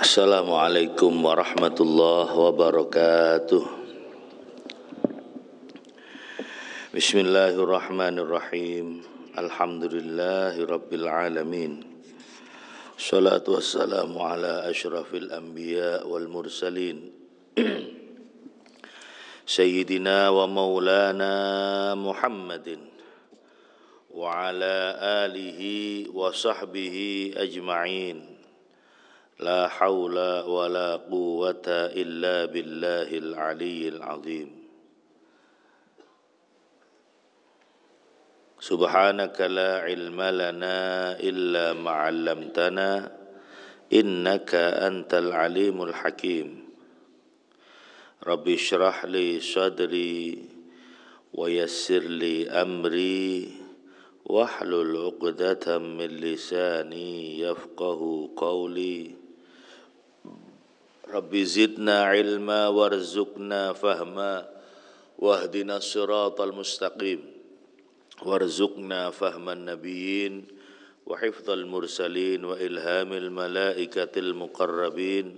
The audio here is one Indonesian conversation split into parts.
Assalamualaikum warahmatullahi wabarakatuh. Bismillahirrahmanirrahim. Alhamdulillahi rabbil alamin. Salatu wassalamu ala asyrafil anbiya wal mursalin. Sayyidina wa maulana Muhammadin wa ala alihi wa sahbihi ajma'in. La hawla wa la quwwata illa billahil aliyyil azim. Subhanaka la ilma lana illa ma'allamtana innaka antal alimul hakim. Rabbi shrah li sadri wa yassir li amri wahlul 'uqdatam min lisani yafqahu qawli. Rabbi zidna ilma warzuqna fahma wahdina siratal mustaqim warzuqna fahman nabiyyin wa hifdzal mursalin wa ilhamil malaikatil muqarrabin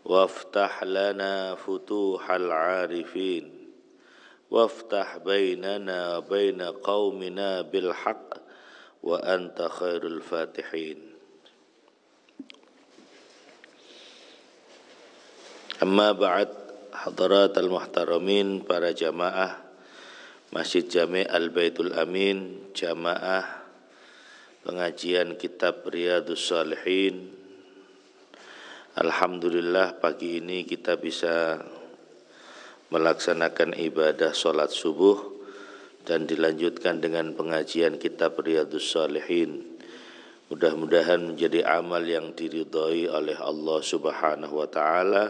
waftah lana futuhal arifin waftah bainana baina qaumina bil haqq wa anta khairul fatihin. Amma ba'd, hadirat al-muhtaramin, para jamaah Masjid Jami' Al-Baitul Amin, jamaah pengajian kitab Riyadhus Shalihin. Alhamdulillah pagi ini kita bisa melaksanakan ibadah sholat subuh dan dilanjutkan dengan pengajian kitab Riyadhus Shalihin. Mudah-mudahan menjadi amal yang diridhai oleh Allah Subhanahu wa ta'ala,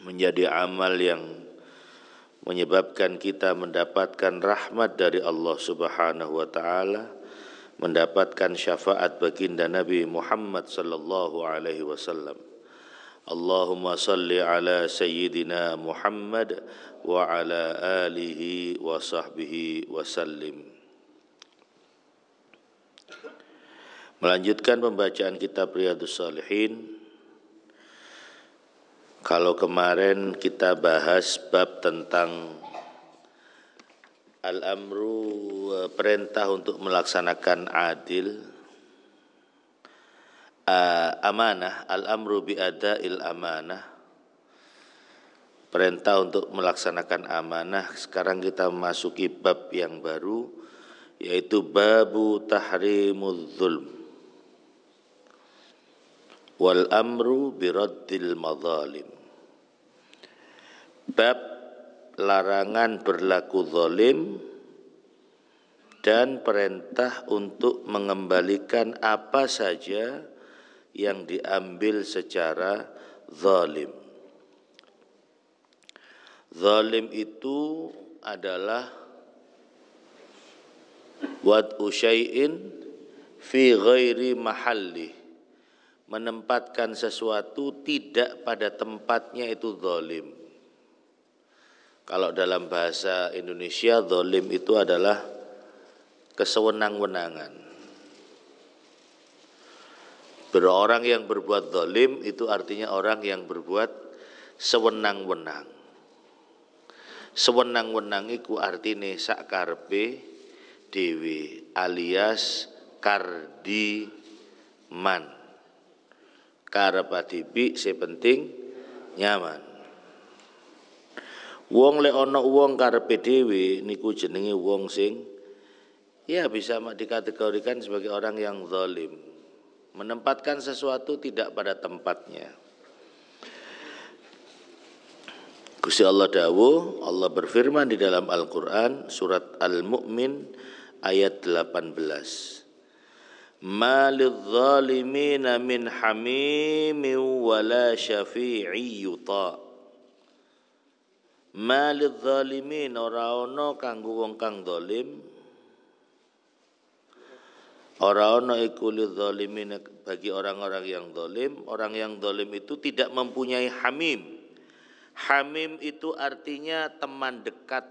menjadi amal yang menyebabkan kita mendapatkan rahmat dari Allah Subhanahu wa ta'ala, mendapatkan syafaat baginda Nabi Muhammad sallallahu alaihi wasallam. Allahumma salli ala sayyidina Muhammad wa ala alihi wa sahbihi wasallim. Melanjutkan pembacaan kitab Riyadhus Shalihin. Kalau kemarin kita bahas bab tentang al-amru, perintah untuk melaksanakan adil, amanah, al-amru bi'ada'il amanah, perintah untuk melaksanakan amanah. Sekarang kita memasuki bab yang baru, yaitu babu tahrimudz zulm wal amru biraddil madzalim. Bab larangan berlaku zalim dan perintah untuk mengembalikan apa saja yang diambil secara zalim. Zalim itu adalah wad'u syai'in fi ghairi mahalli, menempatkan sesuatu tidak pada tempatnya, itu zalim. Kalau dalam bahasa Indonesia, zalim itu adalah kesewenang-wenangan. Orang yang berbuat zalim itu artinya orang yang berbuat sewenang-wenang. Sewenang-wenang iku artine sak karepe dhewe alias kardiman. Karep adipi sepenting nyaman. Wong lek ana wong karepe dhewe niku jenenge wong sing ya bisa dikategorikan sebagai orang yang zalim, menempatkan sesuatu tidak pada tempatnya. Gusti Allah dawuh, Allah berfirman di dalam Al-Qur'an surat Al-Mu'min ayat 18. Ma lidh-dhalimina min hamimin wala syafi'i yuta. Ma lidh-dhalimin, ora ana kanggo wong kang zalim, ora ana iku lidh-dhalimin bagi orang-orang yang zalim. Orang yang zalim itu tidak mempunyai hamim. Hamim itu artinya teman dekat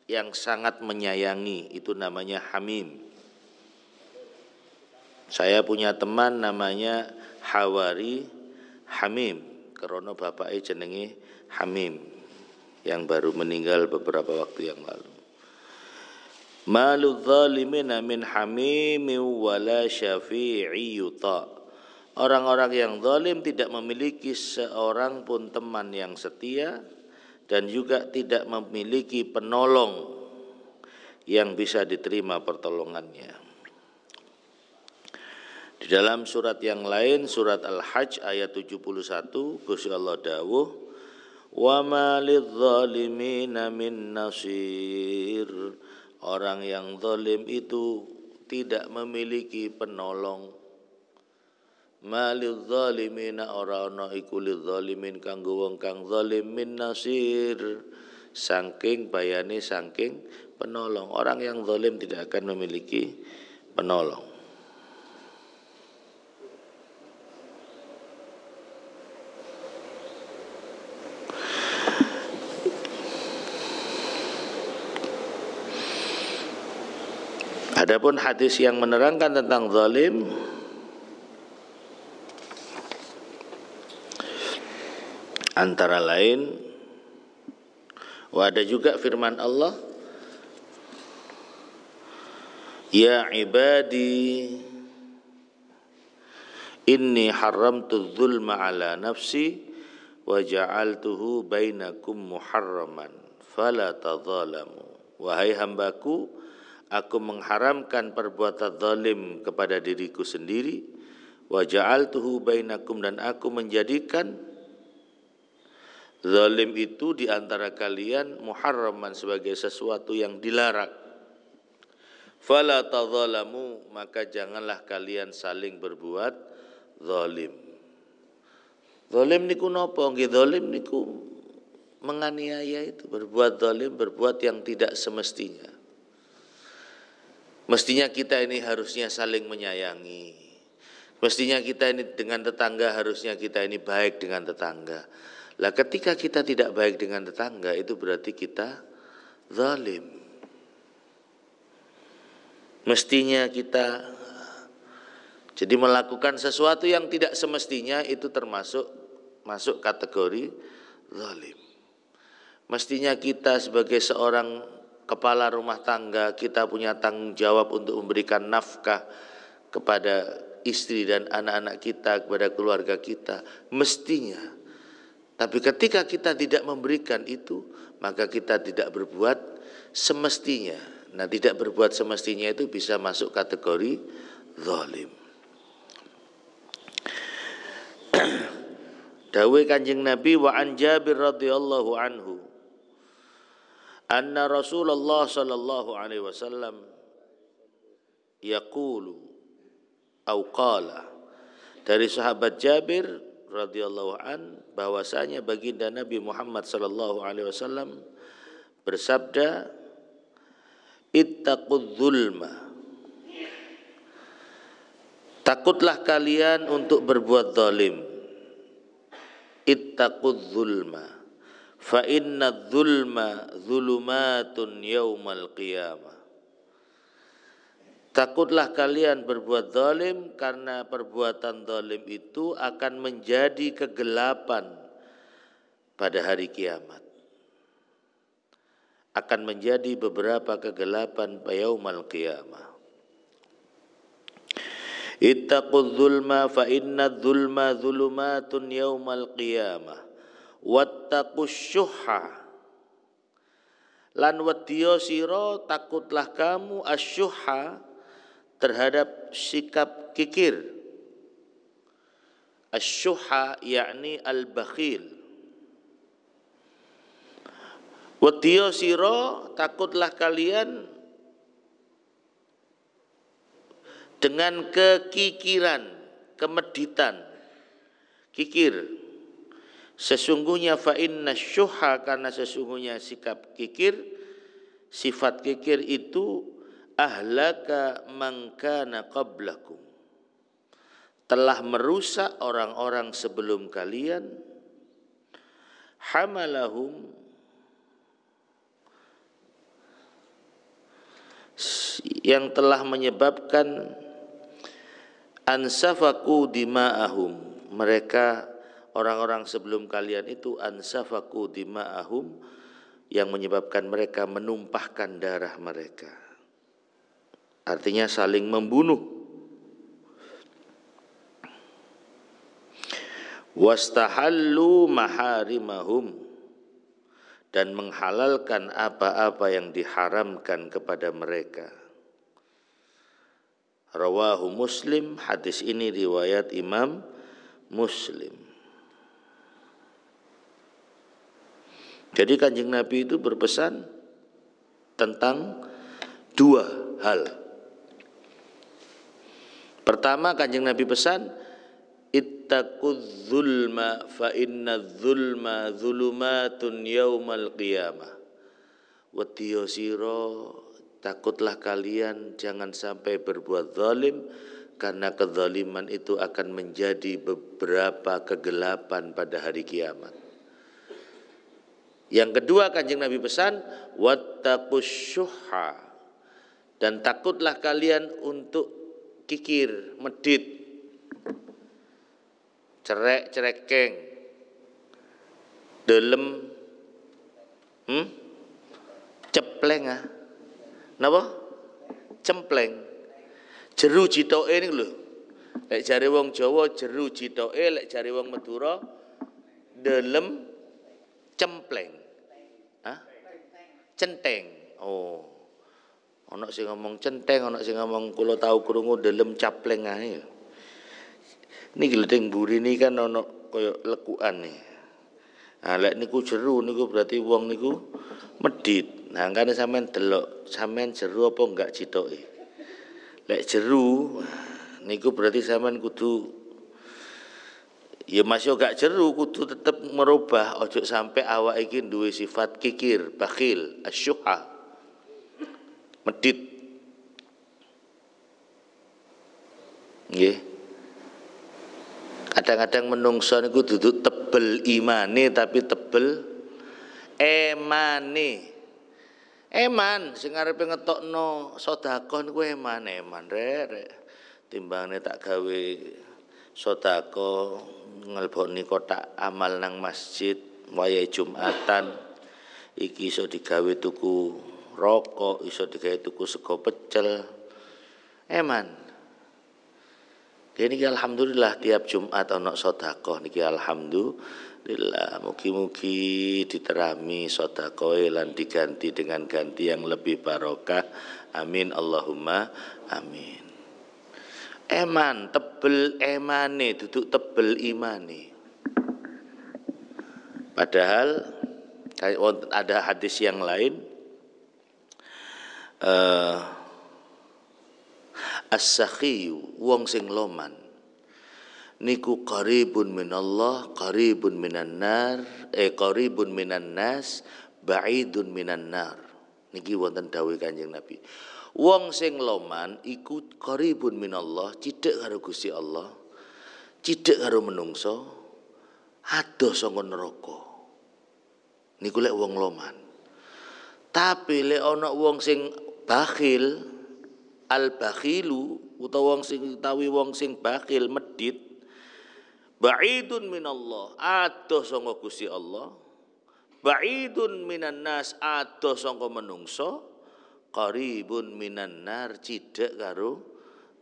yang sangat menyayangi, itu namanya hamim. Saya punya teman namanya Hawari Hamim, karena bapake jenenge Hamim yang baru meninggal beberapa waktu yang lalu. Maludz zalimina min hamimin wala syafi'i yuta. Orang-orang yang zalim tidak memiliki seorang pun teman yang setia dan juga tidak memiliki penolong yang bisa diterima pertolongannya. Di dalam surat yang lain, surat Al-Hajj ayat 71, Gusti Allah dawuh, "Wa ma lidz-zalimina min nasir." Orang yang zalim itu tidak memiliki penolong. Ma lidz-zalimina ora ana iku lidz-zalimin kanggo wong kang zalim min nasir. Saking bayane saking penolong. Orang yang zalim tidak akan memiliki penolong. Adapun hadis yang menerangkan tentang zalim, antara lain, ada juga firman Allah, "Ya ibadi, inni haramtu dzulma ala nafsi wa ja'altuhu bainakum muharraman fala tadzalamu." Wahai hambaku, aku mengharamkan perbuatan zalim kepada diriku sendiri, wa ja'altuhu bainakum, dan aku menjadikan zalim itu di antara kalian muharraman, sebagai sesuatu yang dilarang. Fala tadzalamu, maka janganlah kalian saling berbuat zalim. Zalim niku napa? Nggih, zalim niku menganiaya, itu berbuat zalim, berbuat yang tidak semestinya. Mestinya kita ini harusnya saling menyayangi. Mestinya kita ini dengan tetangga, harusnya kita ini baik dengan tetangga. Lah ketika kita tidak baik dengan tetangga, itu berarti kita zalim. Mestinya kita jadi melakukan sesuatu yang tidak semestinya, itu masuk kategori zalim. Mestinya kita sebagai seorang kepala rumah tangga, kita punya tanggung jawab untuk memberikan nafkah kepada istri dan anak-anak kita, kepada keluarga kita, mestinya. Tapi ketika kita tidak memberikan itu, maka kita tidak berbuat semestinya. Nah, tidak berbuat semestinya itu bisa masuk kategori zalim. Dawuh Kanjeng Nabi, wa an Jabir radhiyallahu anhu, anna Rasulullah sallallahu alaihi wasallam yaqulu au qala, dari sahabat Jabir radhiyallahu an, bahwasanya baginda Nabi Muhammad sallallahu alaihi wasallam bersabda, ittaqudz zulma, takutlah kalian untuk berbuat zalim. Ittaqudz zulma fa inna dzulma dzulumatun yaumal qiyamah. Takutlah kalian berbuat zalim, karena perbuatan zalim itu akan menjadi kegelapan pada hari kiamat. Akan menjadi beberapa kegelapan pada yaumal qiyamah. Ittaqudz zulma fa inna dzulma dzulumatun yaumal qiyamah. Wattaqus syuhha, lan wedya sira, takutlah kamu asyuhha, terhadap sikap kikir. Asyuhha yakni al-bakhil. Wedya sira, takutlah kalian dengan kekikiran, kemeditan, kikir. Sesungguhnya fa inna syuhha, karena sesungguhnya sikap kikir, sifat kikir itu ahlaka man kana qablakum, telah merusak orang-orang sebelum kalian, hamalahum, yang telah menyebabkan Ansafaku dima'ahum, mereka orang-orang sebelum kalian itu ansafaku dima'ahum, yang menyebabkan mereka menumpahkan darah mereka. Artinya saling membunuh. Wastahallu maharimahum, dan menghalalkan apa-apa yang diharamkan kepada mereka. Rawahu Muslim, hadis ini riwayat Imam Muslim. Jadi Kanjeng Nabi itu berpesan tentang dua hal. Pertama, Kanjeng Nabi pesan, ittaqudz zulma fa inna zulma zulumatun yaumal qiyamah. Wadiyo siro, takutlah kalian jangan sampai berbuat zalim, karena kezaliman itu akan menjadi beberapa kegelapan pada hari kiamat. Yang kedua, Kanjeng Nabi pesan, wattaqus syuhha, dan takutlah kalian untuk kikir, medit, cerek-cerekeng, delem, cepleng ah, napa? Cempleng, jeru citoke ini lho. Lek jare wong Jawa jeru citoke, lek jare wong Madura delem cempleng. Hah? Centeng. Oh. Ana sing ngomong centeng, ana sing ngomong kula tau krungu delem capleng ae. Niki lho teng mburi niki kan ana kaya lekukan nih. Nah, lek niku jeru niku berarti wong niku medit. Nah, kan sampean delok, sampean jeru apa enggak citoke. Lek jeru niku berarti sampean kudu ya masih gak jeru, kudu tetep merubah, ojo sampai awak iki duwe sifat kikir, bakhil, asyuha, medit. Nggih. Kadang-kadang menungso niku duduk tebel imane tapi tebel emane. Eman sing arepe ngetokno sedekah niku eman rek. Timbangane tak gawe sedekah ngelboni kotak amal nang masjid wayahe Jumatan, iki iso digawe tuku rokok, iso digawe tuku sego pecel. Eman. Niki alhamdulillah tiap Jumat ana sedekah niki alhamdulillah. Mugi-mugi diterami sedekahe lan diganti dengan ganti yang lebih barokah. Amin Allahumma amin. Eman tebel emane duduk tebel imane. Padahal ada hadis yang lain, as-sakhiyu, wong sing loman niku qaribun minallah, qaribun minan nar, qaribun minan nas, ba'idun minan nar. Niki wonten dawuh Kanjeng Nabi. Wong sing loman iku qaribun minallah, cidhek karo Gusti Allah, cidhek karo menungso, adoh saka neraka. Niku lek wong loman. Tapi lek ana wong sing bakhil, al-bakhilu utawa wong sing utawi wong sing bakhil medit, ba'idun minallah, adoh saka Gusti Allah, ba'idun minan nas, adoh saka menungso, qaribun minan nar, cidhek karo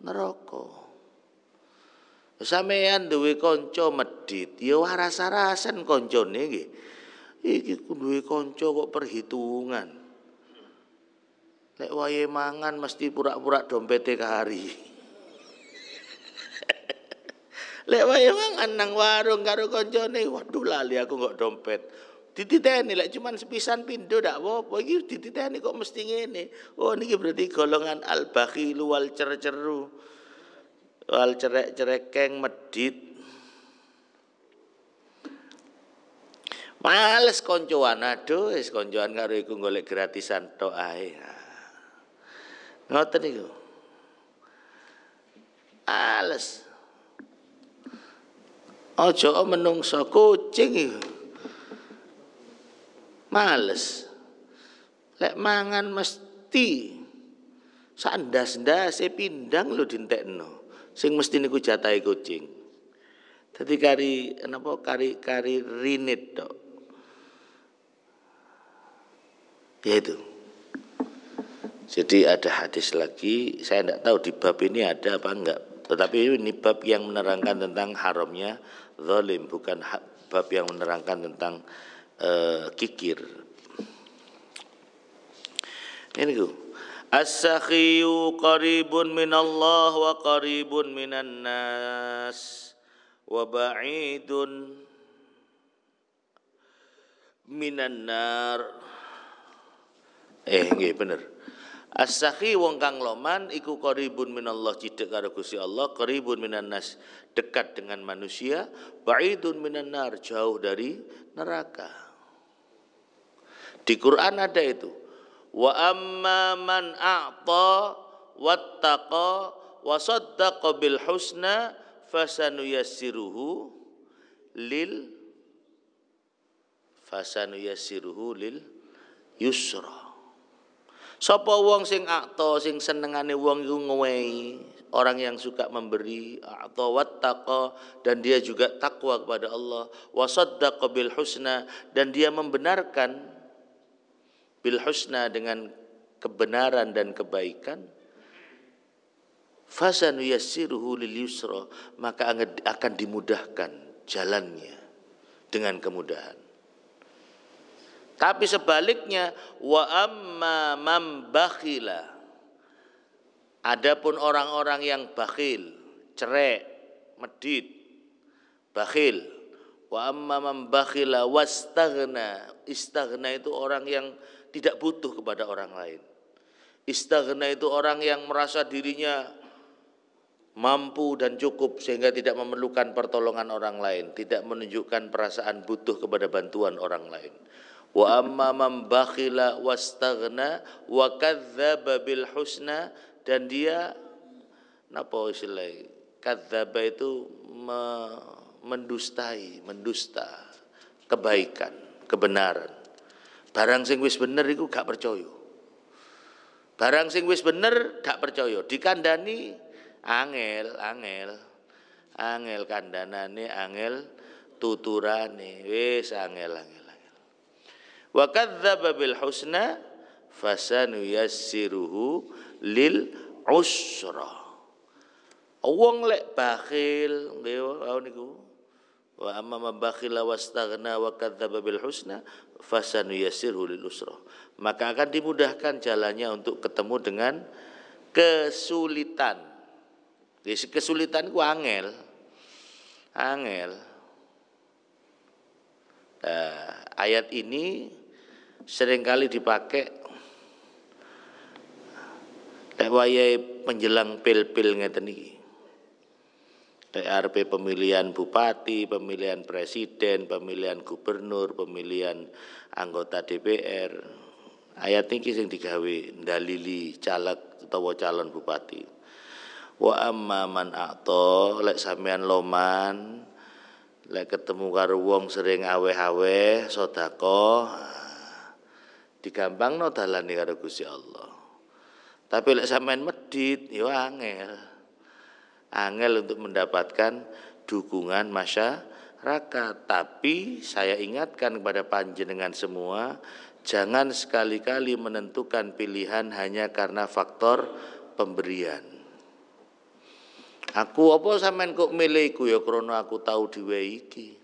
neraka. Sampeyan duwe kanca medit, ya waras-warasan kancane nggih. Iki duwe kanca kok perhitungan. Lek wayahe mangan mesti pura-pura dompete kari. Lek wayahe mangan nang warung karo kancane, waduh lali aku kok dompet. Dititeni lek cuman sepisan pindho ndak apa-apa, iki dititeni kok mesti ngene. Oh niki berarti golongan al-bakhilu wal cerceru. Wal cerek-cerekeng medit. Males koncoan, aduh wis koncoan karo iku golek gratisan tok ae. Ngoten niku. Males. Aja menungso kucing iku. Males. Lek mangan mesti sandas-ndase pindang lho dintekno. sing mesti niku jatahe kucing. Dadi kari rinit tok. Ya itu. Jadi ada hadis lagi, saya tidak tahu di bab ini ada apa enggak. Tetapi ini bab yang menerangkan tentang haramnya zalim, bukan bab yang menerangkan tentang kikir. Ini ku. As-sakhiyu qaribun minallah wa qaribun minan nas wa ba'idun minan nar. Nggih bener. As-sakhi wong kang loman iku qaribun minallah, cidek karo Gusti Allah, qaribun minan nas, dekat dengan manusia, ba'idun minan nar, jauh dari neraka. Di Quran ada itu. Wa amma man a'ta wattaqa wa saddaqa bil husna fasanuyassiruhu lil yusra. Sapa wong sing akta, sing senengane wong iku ngewehi, orang yang suka memberi, akta wattaqa, dan dia juga takwa kepada Allah, wa saddaqa bil husna, dan dia membenarkan bil husna dengan kebenaran dan kebaikan, fasanuyassiruhu lil yusra, maka akan dimudahkan jalannya dengan kemudahan. Tapi sebaliknya, wa amma man bakhila, adapun orang-orang yang bakhil, cerek, medit, bakhil. Wa amma man bakhila wastaghna, istaghna itu orang yang tidak butuh kepada orang lain. Istaghna itu orang yang merasa dirinya mampu dan cukup sehingga tidak memerlukan pertolongan orang lain, tidak menunjukkan perasaan butuh kepada bantuan orang lain. Wa amma man bakhila wastaghna wa kadzdzaba bil husna, dan dia napa istilahnya? Kadzdzaba itu mendusta kebaikan, kebenaran. Barang sing wis bener iku gak percaya. Barang sing wis bener gak percaya, dikandani angel kandanane, angel tuturane, wis angel. Wa kadzdzaba bil husna fasanuyassiruhu lil usra. Wong lek bakhil nggih niku, wa amma man bakhila wastaghna wa kadzdzaba bil husna fasanuyassiruhu lil usra, maka akan dimudahkan jalannya untuk ketemu dengan kesulitan. Kesulitan ku angel. Ayat ini seringkali dipakai lek wayahe menjelang pil-pil ngeten iki. Lek arepe pemilihan bupati, pemilihan presiden, pemilihan gubernur, pemilihan anggota DPR. Ayat iki sing digawe ndalili caleg utawa calon bupati. Wa amma man a'ta, lek sampean loman, lek ketemu karo wong sering aweh-aweh sedekah, digampangno dalane karo Gusti Allah. Tapi lek sampean medit ya angel untuk mendapatkan dukungan masyarakat. Tapi saya ingatkan kepada panjenengan semua, jangan sekali-kali menentukan pilihan hanya karena faktor pemberian. Aku apa sampean kok milih iku ya krana aku tahu dhewe iki.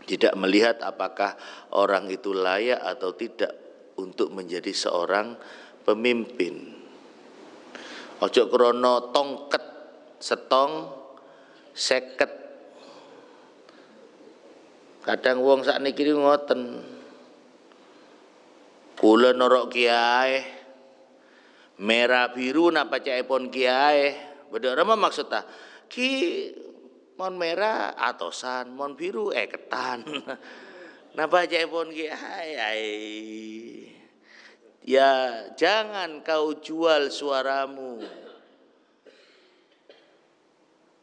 Tidak melihat apakah orang itu layak atau tidak untuk menjadi seorang pemimpin. Ojo krana tongket setong 50. Kadang wong sakniki ngoten. Kula norok kiai merah biru napa caipun kiai. Bedara apa maksudnya? Ki mon merah atosan, mon biru ketan. Napa caipun kiai? Ya jangan kau jual suaramu.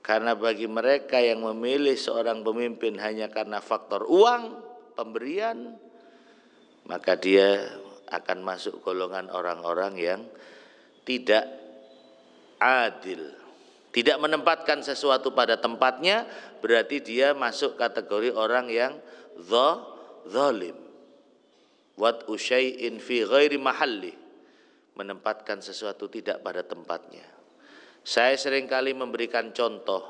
Karena bagi mereka yang memilih seorang pemimpin hanya karena faktor uang, pemberian, maka dia akan masuk golongan orang-orang yang tidak adil. Tidak menempatkan sesuatu pada tempatnya berarti dia masuk kategori orang yang zalim. Wat usyai'in fi ghairi mahalli, menempatkan sesuatu tidak pada tempatnya. Saya seringkali memberikan contoh,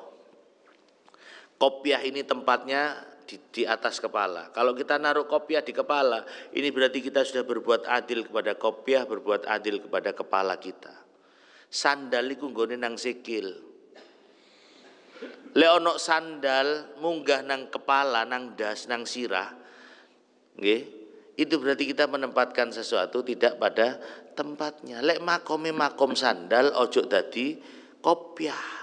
kopiah ini tempatnya di atas kepala. Kalau kita naruh kopiah di kepala, ini berarti kita sudah berbuat adil kepada kopiah, berbuat adil kepada kepala kita. Sandal iku nggone nang sikil. Lek ono sandal munggah nang kepala, nang das, nang sirah, nggih, itu berarti kita menempatkan sesuatu tidak pada tempatnya. Lek makom sandal ojo dadi kopiah.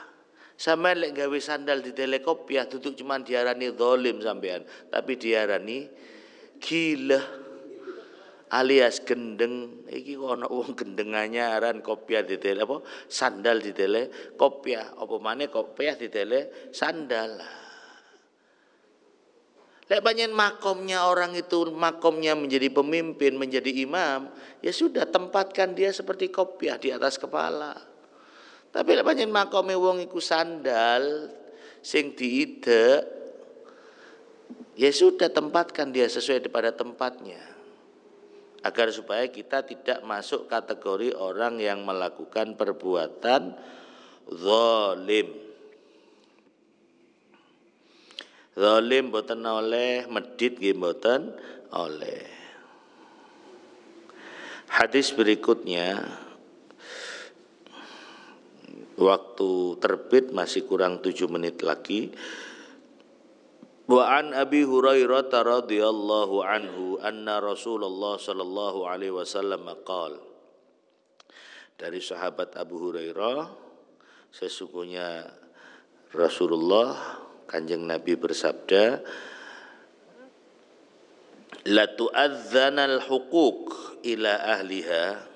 Sampeyan lek gawe sandal di tele kopiah duduk cuman diarani zalim sampean, tapi diarani gila alias gendeng. Iki ana wong gendeng anyaran kopiah di tele apa sandal di tele kopiah, apa maneh kopiah di tele sandal. Lek banyak makomnya orang itu, makomnya menjadi pemimpin, menjadi imam, ya sudah tempatkan dia seperti kopiah di atas kepala. Tapi lek banyak makomnya wong iku sandal sing diidek, ya sudah tempatkan dia sesuai pada tempatnya. Agar supaya kita tidak masuk kategori orang yang melakukan perbuatan zalim. Zalim boten oleh, medit nggih boten oleh. Hadis berikutnya, waktu terbit masih kurang 7 menit lagi. Wa an Abi Hurairah radhiyallahu anhu anna Rasulullah sallallahu alaihi wasallam qala. Dari sahabat Abu Hurairah, sesungguhnya Rasulullah Kanjeng Nabi bersabda, la tu'adzanal huquq ila ahliha,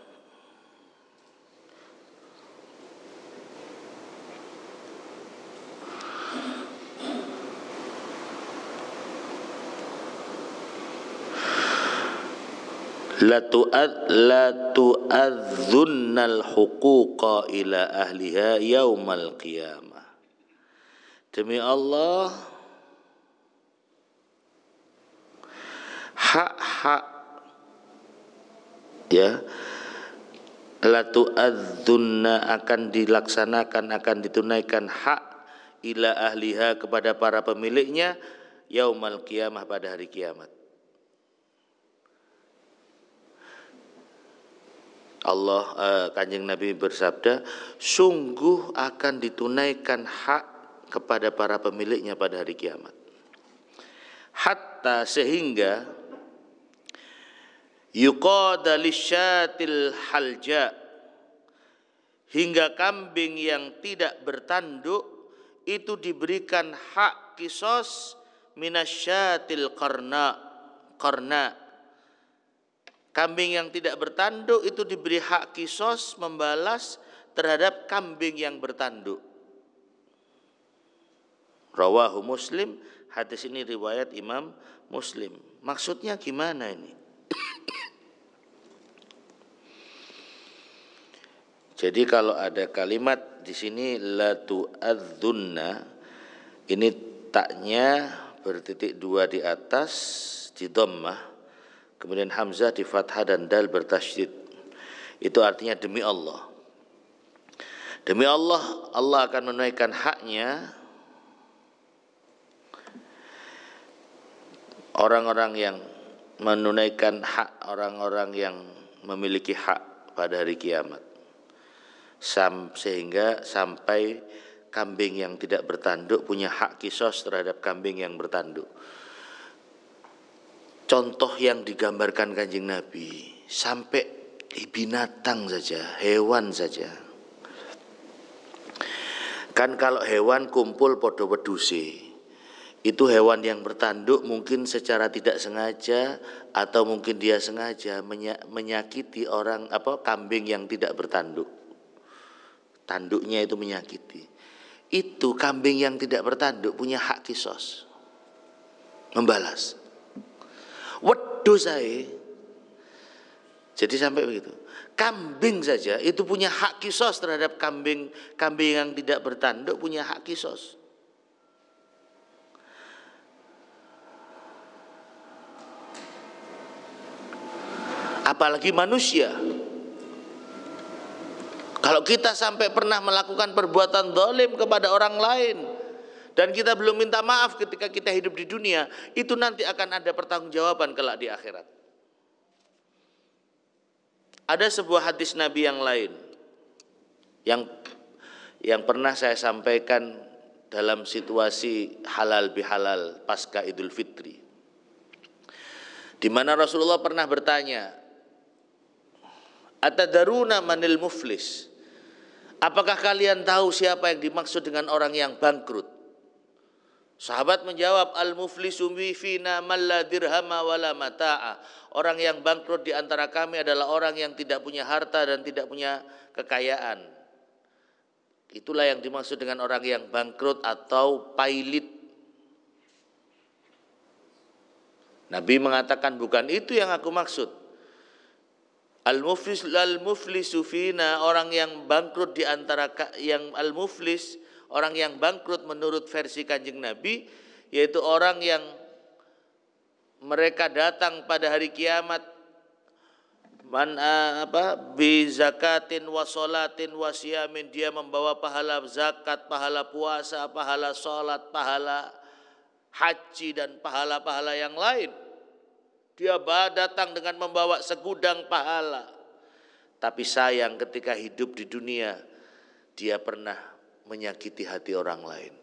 la tu'adzunnal huquqa ila ahliha yaumal qiyamah. Demi Allah, hak-hak ya, la tu'adzunna akan dilaksanakan, akan ditunaikan hak ila ahliha kepada para pemiliknya yaumal qiyamah, pada hari kiamat. Kanjeng Nabi bersabda, sungguh akan ditunaikan hak kepada para pemiliknya pada hari kiamat. Hatta sehingga yuqada lisyatil halja, hingga kambing yang tidak bertanduk itu diberikan hak kisos minasyatil qarna. Kambing yang tidak bertanduk itu diberi hak kisos membalas terhadap kambing yang bertanduk. Rawahu Muslim, hadis ini riwayat Imam Muslim. Maksudnya gimana ini? Jadi kalau ada kalimat di sini la tu'adzunna, ini taknya bertitik 2 di atas di dhammah. Kemudian hamzah di fathah dan dal bertasydid. Itu artinya demi Allah. Demi Allah, Allah akan menunaikan haknya orang-orang yang menunaikan hak orang-orang yang memiliki hak pada hari kiamat. Sehingga sampai kambing yang tidak bertanduk punya hak kisos terhadap kambing yang bertanduk. Contoh yang digambarkan Kanjeng Nabi, sampai binatang saja, hewan saja. Kan kalau hewan kumpul podo wedhuse, itu hewan yang bertanduk mungkin secara tidak sengaja atau mungkin dia sengaja menyakiti kambing yang tidak bertanduk. Tanduknya itu menyakiti. Itu kambing yang tidak bertanduk punya hak kisos, membalas. Wedhus saya. Jadi sampai begitu. Kambing saja itu punya hak kisos terhadap kambing yang tidak bertanduk, punya hak kisos. Apalagi manusia. Kalau kita sampai pernah melakukan perbuatan zalim kepada orang lain dan kita belum minta maaf ketika kita hidup di dunia, itu nanti akan ada pertanggungjawaban kelak di akhirat. Ada sebuah hadis Nabi yang lain yang pernah saya sampaikan dalam situasi halal bihalal pasca Idul Fitri, di mana Rasulullah pernah bertanya, "Atadaruna manil muflis?" Apakah kalian tahu siapa yang dimaksud dengan orang yang bangkrut? Sahabat menjawab, "Al-muflisu fina man la dirhama wala mata'a." Orang yang bangkrut di antara kami adalah orang yang tidak punya harta dan tidak punya kekayaan. Itulah yang dimaksud dengan orang yang bangkrut atau pailit. Nabi mengatakan, bukan itu yang aku maksud. Al-muflisu fina, orang yang bangkrut di antara orang yang bangkrut menurut versi Kanjeng Nabi, yaitu orang yang mereka datang pada hari kiamat bi zakatin wa sholatin wa siyamin, dia membawa pahala zakat, pahala puasa, pahala sholat, pahala haji dan pahala-pahala yang lain. Dia datang dengan membawa segudang pahala. Tapi sayang ketika hidup di dunia dia pernah menyakiti hati orang lain.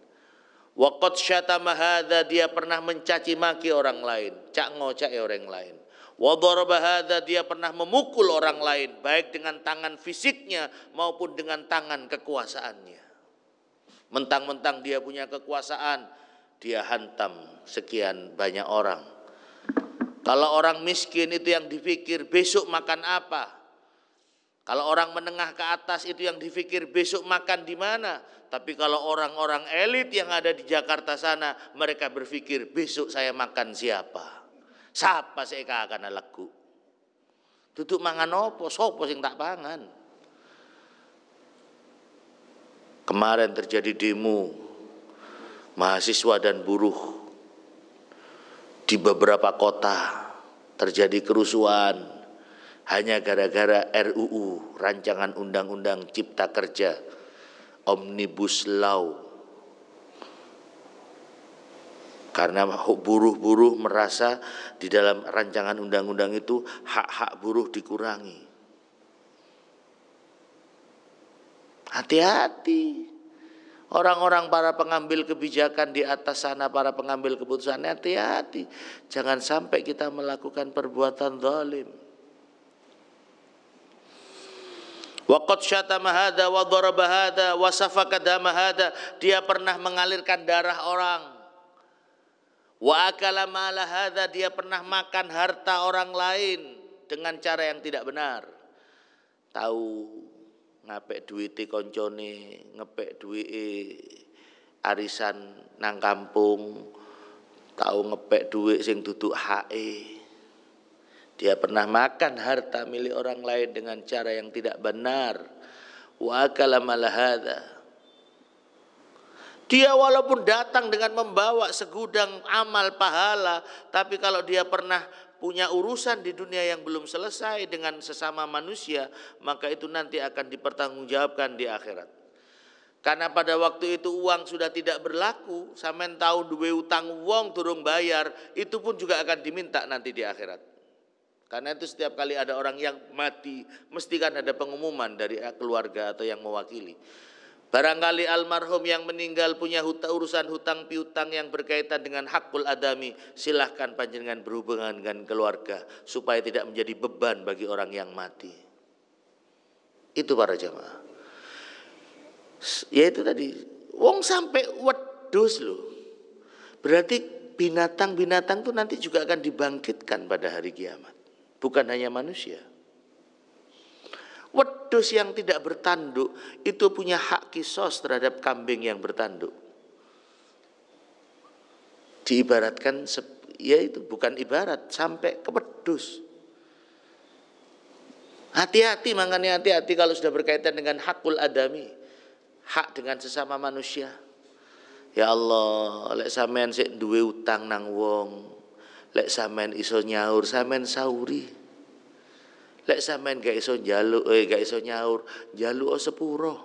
Wa qad syatama hadza, dia pernah mencaci maki orang lain, cak ngocak orang lain. Wa daraba hadza, dia pernah memukul orang lain baik dengan tangan fisiknya maupun dengan tangan kekuasaannya. Mentang-mentang dia punya kekuasaan, dia hantam sekian banyak orang. Kalau orang miskin itu yang dipikir besok makan apa. Kalau orang menengah ke atas itu yang dipikir besok makan di mana. Tapi kalau orang-orang elit yang ada di Jakarta sana, mereka berpikir besok saya makan siapa. Siapa saya akan laku. Duduk mangan opo, sopo sing tak pangan. Kemarin terjadi demo mahasiswa dan buruh di beberapa kota, terjadi kerusuhan hanya gara-gara RUU, rancangan undang-undang cipta kerja, Omnibus Law. Karena buruh-buruh merasa di dalam rancangan undang-undang itu hak-hak buruh dikurangi. Hati-hati. Orang-orang para pengambil kebijakan di atas sana, para pengambil keputusan, hati-hati. Jangan sampai kita melakukan perbuatan zalim. Wa qad syatama hadza wa daraba hadza wa safaka dama hadza, dia pernah mengalirkan darah orang. Wa akala mala hadza, dia pernah makan harta orang lain dengan cara yang tidak benar. Tahu ngapek duwite koncone, ngepek duwike arisan nang kampung, tahu ngepek duit sing duduk hae. Dia pernah makan harta milik orang lain dengan cara yang tidak benar. Wa akala mala hadza. Dia walaupun datang dengan membawa segudang amal pahala, tapi kalau dia pernah punya urusan di dunia yang belum selesai dengan sesama manusia, maka itu nanti akan dipertanggungjawabkan di akhirat. Karena pada waktu itu uang sudah tidak berlaku, sampean tahu duwe utang wong durung bayar, itu pun juga akan diminta nanti di akhirat. Karena itu setiap kali ada orang yang mati, mesti kan ada pengumuman dari keluarga atau yang mewakili. Barangkali almarhum yang meninggal punya urusan hutang piutang yang berkaitan dengan hakul adami, silahkan panjenengan berhubungan dengan keluarga supaya tidak menjadi beban bagi orang yang mati. Itu para jamaah. Ya itu tadi, wong sampai wedhus loh. Berarti binatang-binatang itu nanti juga akan dibangkitkan pada hari kiamat. Bukan hanya manusia. Wedhus yang tidak bertanduk itu punya hak kisos terhadap kambing yang bertanduk. Diibaratkan, ya itu bukan ibarat, sampai ke wedhus. Hati-hati, makanya hati-hati kalau sudah berkaitan dengan hakul adami, hak dengan sesama manusia. Ya Allah, lek sampean sik duwe utang nang wong, lek sampean iso nyaur, sampean sauri. Lek sampean gak iso njaluk, gak iso nyaur, njaluk sepuro.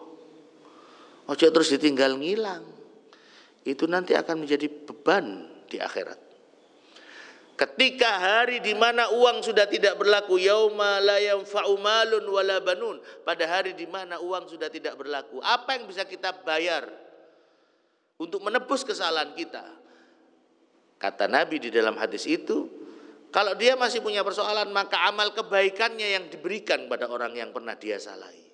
Ojo terus ditinggal ngilang. Itu nanti akan menjadi beban di akhirat. Ketika hari di mana uang sudah tidak berlaku, yauma la yanfa'u malun wala banun, pada hari di mana uang sudah tidak berlaku, apa yang bisa kita bayar untuk menebus kesalahan kita? Kata Nabi di dalam hadis itu, kalau dia masih punya persoalan, maka amal kebaikannya yang diberikan pada orang yang pernah dia salahi.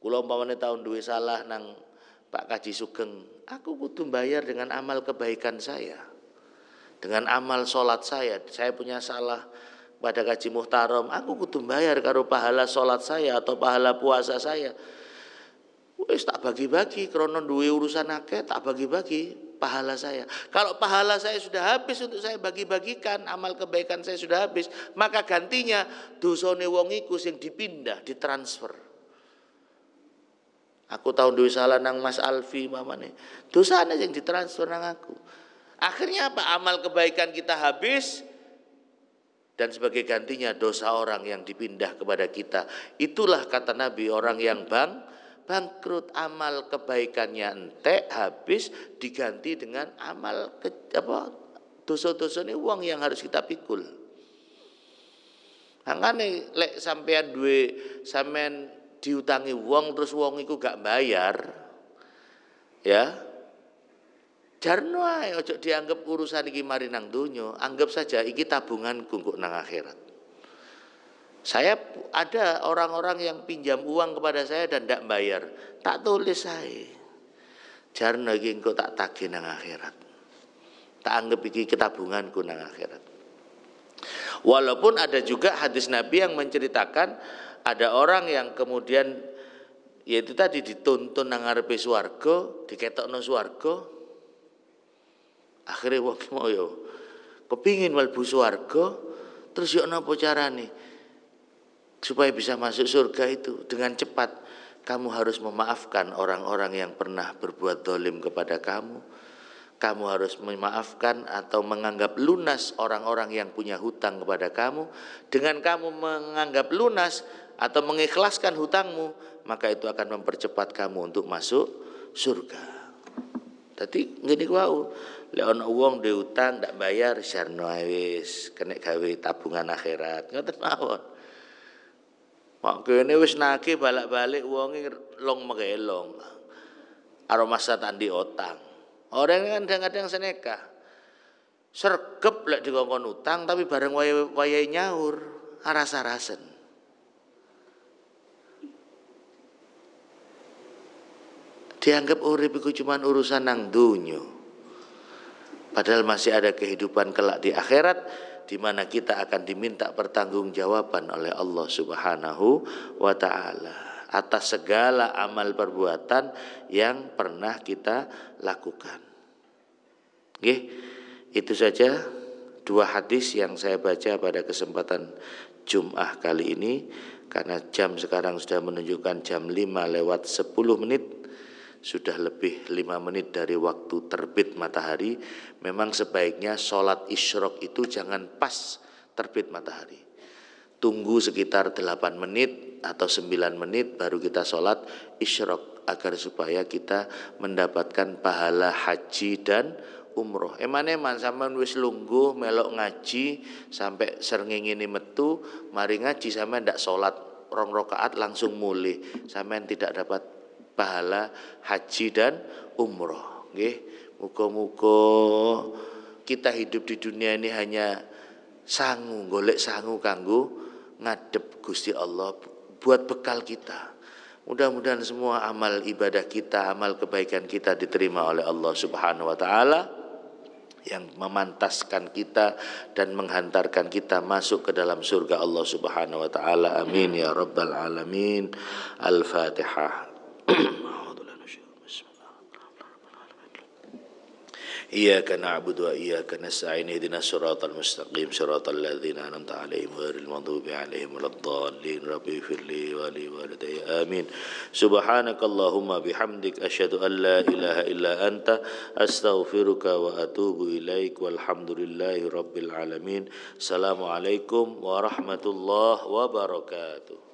Kula umpamane tahun duwe salah nang Pak Kaji Sugeng, aku kudu bayar dengan amal kebaikan saya, dengan amal sholat saya punya salah pada Kaji Muhtaram, aku kudu bayar karo pahala sholat saya atau pahala puasa saya. Wis tak bagi-bagi, krono duwe urusan akeh, tak bagi-bagi pahala saya. Kalau pahala saya sudah habis untuk saya bagi-bagikan, amal kebaikan saya sudah habis, maka gantinya dosane wong iku sing dipindah, ditransfer. Aku tahun duwe salah nang Mas Alfi mamane, dosane sing ditransfer nang aku. Akhirnya apa? Amal kebaikan kita habis, dan sebagai gantinya dosa orang yang dipindah kepada kita. Itulah kata Nabi, orang yang bangkrut, amal kebaikannya entek habis, diganti dengan amal dosa-dosa ini uang yang harus kita pikul. Angane lek sampean diutangi wong terus wong iku gak bayar, ya jarno ae, ojo dianggap urusan iki mari nang donya, anggap saja iki tabunganku kok nang akhirat. Saya ada orang-orang yang pinjam uang kepada saya dan tidak bayar, tak tulis saya, jarno iki engko tak tagih nang akhirat, tak anggap iki tabunganku nang akhirat. Walaupun ada juga hadis Nabi yang menceritakan ada orang yang kemudian yaitu tadi dituntun nang ngarepe swarga, diketokno swarga. Akhirnya wong mau yo kepingin mlebu swarga, terus yo napa carane supaya bisa masuk surga itu dengan cepat? Kamu harus memaafkan orang-orang yang pernah berbuat zalim kepada kamu. Kamu harus memaafkan atau menganggap lunas orang-orang yang punya hutang kepada kamu. Dengan kamu menganggap lunas atau mengikhlaskan hutangmu, maka itu akan mempercepat kamu untuk masuk surga. Tadi ngene wau, lek ana wong duwe utang ndak bayar, sarno wis kena gawe tabungan akhirat. Ngoten mawon. Mak kene wis nagih balik-balik wonge long megelong. Aromasa tandi otang. Orang kan kadang-kadang seneka. Sergep lek dikongkon utang tapi bareng wayahe nyaur, aras-arasen. Dianggap urip iku cuman urusan nang donya. Padahal masih ada kehidupan kelak di akhirat di mana kita akan diminta pertanggungjawaban oleh Allah Subhanahu wa taala atas segala amal perbuatan yang pernah kita lakukan. Nggih, itu saja dua hadis yang saya baca pada kesempatan Jum'ah kali ini, karena jam sekarang sudah menunjukkan jam 5:10, sudah lebih 5 menit dari waktu terbit matahari. Memang sebaiknya sholat isyraq itu jangan pas terbit matahari. Tunggu sekitar 8 menit atau 9 menit baru kita sholat isyraq, agar supaya kita mendapatkan pahala haji dan umroh. Eman-eman sampean wis lungguh melok ngaji sampai srengenge metu, mari ngaji sampean ndak sholat 2 rakaat langsung mulih, sampean tidak dapat pahala haji dan umroh. Nggih, muga-muga kita hidup di dunia ini hanya sangu, golek sangu kanggo ngadep Gusti Allah buat bekal kita. Mudah-mudahan semua amal ibadah kita, amal kebaikan kita diterima oleh Allah Subhanahu wa taala, yang memantaskan kita dan menghantarkan kita masuk ke dalam surga Allah Subhanahu wa taala. Amin ya rabbal alamin. Al-Fatihah. إياك نعبد وإياك نستعين اهدنا الصراط المستقيم صراط الذين أنعمت عليهم غير المغضوب عليهم ولا الضالين ربي اغفر لي ولوالدي آمين سبحانك اللهم بحمدك أشهد أن لا إله إلا أنت أستغفرك وأتوب إليك والحمد لله رب العالمين السلام عليكم ورحمة الله وبركاته.